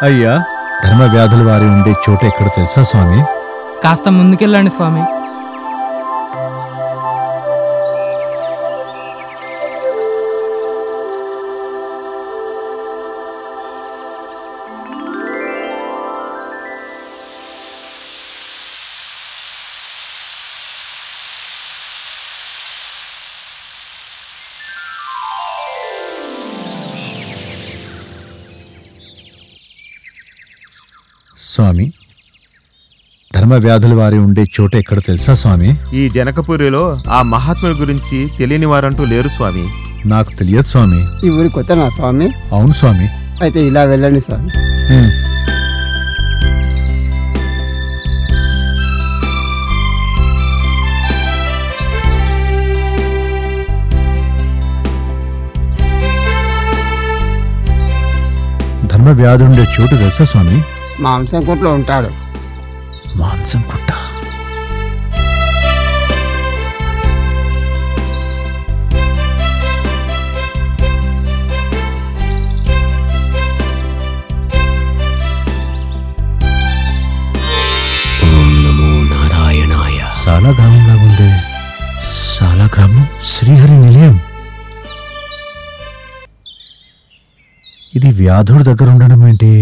అయ్యా, ధర్మ వ్యాధుల వారి ఉండే చోట ఎక్కడ తెలుసా స్వామి? కాస్త ముందుకెళ్ళండి స్వామి. స్వామి, ధర్మ వ్యాధుల వారి ఉండే చోట ఎక్కడ తెలుసా స్వామి? ఈ జనకపురిలో ఆ మహాత్ముల గురించి తెలియని వారంటూ లేరు స్వామి. నాకు తెలియదు స్వామి. ఈ ఊరి కొత్తనా స్వామి? అవును స్వామి. అయితే ఇలా వెళ్ళండి స్వామి. ధర్మ వ్యాధులు ఉండే చోటు తెలుసా స్వామి? మాంసం కొట్లో ఉంటాడు. మాంసం కుట్ట. ఓం నమో నారాయణాయ. సాలాగ్రామం లాగుందే. సాలాగ్రామం, శ్రీహరి నిలయం. ఇది వ్యాధుడి దగ్గర ఉండడం ఏంటి?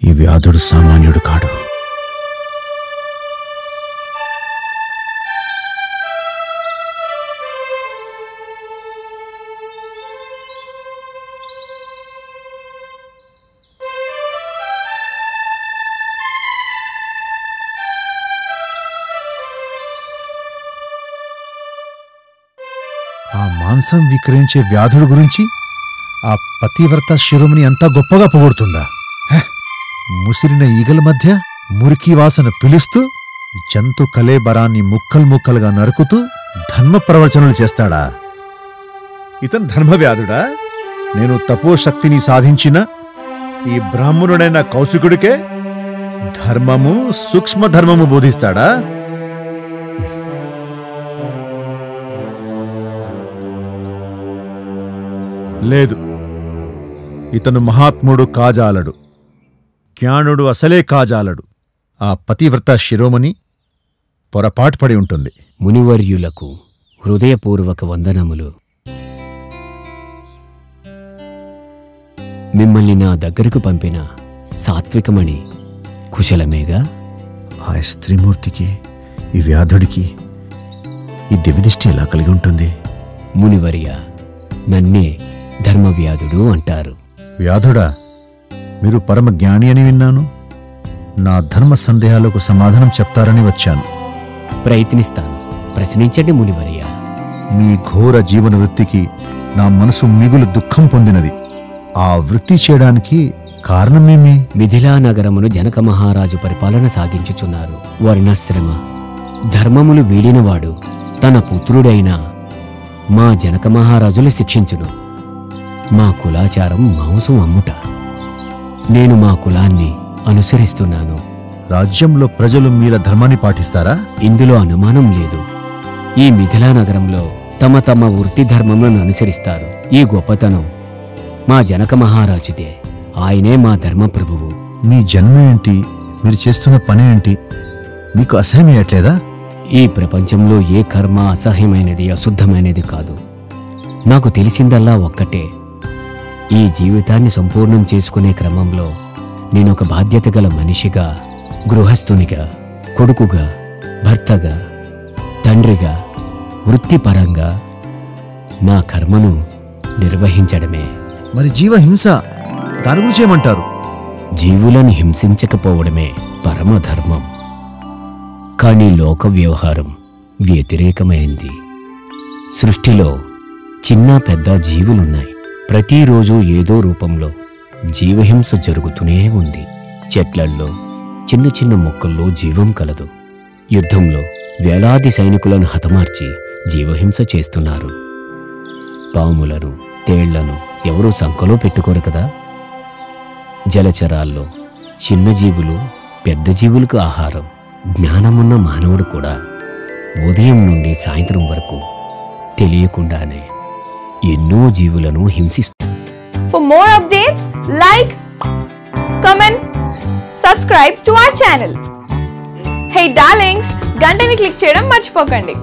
ఈ వ్యాధుడు సామాన్యుడు కాడు. ఆ మాంసం విక్రయించే వ్యాధుడు గురించి ఆ పతివ్రత శిరోమణి అంతా గొప్పగా పొగుడుతుందా? ముసిరిన ఈగల మధ్య మురికి వాసన పిలుస్తూ జంతు కలేబరాన్ని ముక్కలు ముక్కలుగా నరుకుతూ ధర్మ ప్రవచనలు చేస్తాడా? ఇతను ధర్మవ్యాధుడా? నేను తపోశక్తిని సాధించిన ఈ బ్రాహ్మణుడైన కౌశికుడికే ధర్మము, సూక్ష్మధర్మము బోధిస్తాడా? లేదు, ఇతను మహాత్ముడు కాజాలడు, జ్ఞానుడు అసలే కాజాలడు. ఆ పతివ్రత శిరోమణి పొరపాటు పడి ఉంటుంది. మునివర్యులకు హృదయపూర్వక వందనములు. మిమ్మల్ని నా దగ్గరకు పంపిన సాత్వికమణి కుశలమేగా? ఆ స్త్రీమూర్తికి, ఈ వ్యాధుడికి ఈ దివ్యదృష్టి ఎలా కలిగి ఉంటుంది? మునివర్య, నన్నే ధర్మవ్యాధుడు అంటారు. వ్యాధుడా, మీరు పరమ జ్ఞాని అని విన్నాను. నా ధర్మ సందేహాలకు సమాధానం చెప్తారని వచ్చాను. ప్రయత్నిస్తాను. ప్రశ్నించండి మునివర్య. మీ ఘోర జీవన వృత్తికి నా మనసు మిగులు దుఃఖం పొందినది. ఆ వృత్తి చేయడానికి కారణమేమి? మిథిలా నగరమును జనక మహారాజు పరిపాలన సాగించుచున్నారు. వర్ణశ్రమ ధర్మములు వీడినవాడు తన పుత్రుడైన మా జనక మహారాజులు శిక్షించును. మా కులాచారం మాంసం అమ్ముట. నేను మా కులాన్ని అనుసరిస్తున్నాను. రాజ్యంలో ప్రజలు మీల ధర్మాన్ని పాటిస్తారా? ఇందులో అనుమానం లేదు. ఈ మిథిలా నగరంలో తమ తమ వృత్తి ధర్మములను అనుసరిస్తారు. ఈ గొప్పతనం మా జనక మహారాజుదే. ఆయనే మా ధర్మప్రభువు. మీ జన్మ ఏంటి? మీరు చేస్తున్న పని ఏంటి? మీకు అసహ్యమేయట్లేదా? ఈ ప్రపంచంలో ఏ కర్మ అసహ్యమైనది, అశుద్ధమైనది కాదు. నాకు తెలిసిందల్లా ఒక్కటే. ఈ జీవితాన్ని సంపూర్ణం చేసుకునే క్రమంలో నేనొక బాధ్యత గల మనిషిగా, గృహస్థునిగా, కొడుకుగా, భర్తగా, తండ్రిగా, వృత్తిపరంగా నా కర్మను నిర్వహించడమే. మరి జీవహింస, దాని గురించి ఏమంటారు? జీవులను హింసించకపోవడమే పరమధర్మం. కానీ లోక వ్యవహారం వ్యతిరేకమైంది. సృష్టిలో చిన్న పెద్ద జీవులున్నాయి. ప్రతిరోజు ఏదో రూపంలో జీవహింస జరుగుతూనే ఉంది. చెట్లల్లో, చిన్న చిన్న మొక్కల్లో జీవం కలదు. యుద్ధంలో వేలాది సైనికులను హతమార్చి జీవహింస చేస్తున్నారు. పాములను, తేళ్లను ఎవరూ సంకలో పెట్టుకోరు కదా. జలచరాల్లో చిన్న జీవులు పెద్ద జీవులకు ఆహారం. జ్ఞానమున్న మానవుడు కూడా ఉదయం నుండి సాయంత్రం వరకు తెలియకుండానే ఎన్నో జీవులను హింసిస్తుంది. For more updates, like, comment, subscribe to our channel. Hey darlings, గంటని click చేయడం మర్చిపోకండి.